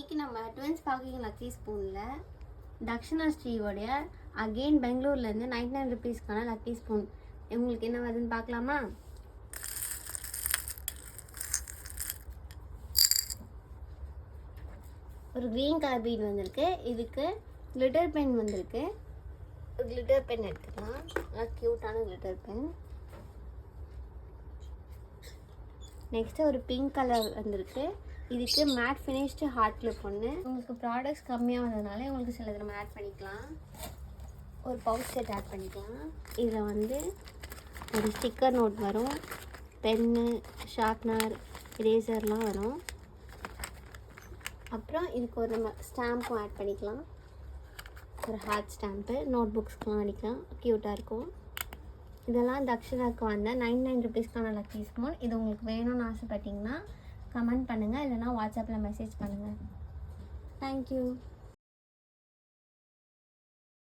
இன்றைக்கி நம்ம twins parking lucky ஸ்பூனில் தக்ஷணா ஸ்ரீயோடைய அகெயின் பெங்களூர்லேருந்து 99 ருபீஸ்க்கான லக்கி ஸ்பூன் உங்களுக்கு என்ன வருதுன்னு பார்க்கலாமா? ஒரு க்ரீன் கலர் பீட் வந்திருக்கு. இதுக்கு கிளிட்டர் பென் வந்திருக்கு. கிளிட்டர் பென் எடுத்துக்கலாம். க்யூட்டான கிளிட்டர் பென். நெக்ஸ்ட்டு ஒரு பிங்க் கலர் வந்திருக்கு. இதுக்கு மேட் ஃபினிஷ்டு ஹார்ட் கிளிப் ஒன்று. உங்களுக்கு ப்ராடக்ட்ஸ் கம்மியாக வந்ததுனால உங்களுக்கு சில நம்ம ஆட் பண்ணிக்கலாம். ஒரு பவுச் செட் ஆட் பண்ணிக்கலாம். இதில் வந்து ஒரு ஸ்டிக்கர் நோட் வரும், பென்னு, ஷார்ப்னர், இரேசர்லாம் வரும். அப்புறம் இதுக்கு ஒரு நம்ம ஸ்டாம்பும் ஆட் பண்ணிக்கலாம். ஒரு ஹார்ட் ஸ்டாம்ப்பு, நோட் புக்ஸ்க்கெலாம் அடிக்கலாம், க்யூட்டாக இருக்கும். இதெல்லாம் தக்ஷனாக்கு வந்த 99 ருபீஸ்க்கான லக்கி ஸ்பூன். இது உங்களுக்கு வேணும்னு ஆசைப்பட்டிங்கன்னா கமெண்ட் பண்ணுங்கள், இல்லைனா வாட்ஸ்அப்பில் மெசேஜ் பண்ணுங்கள். தேங்க்யூ.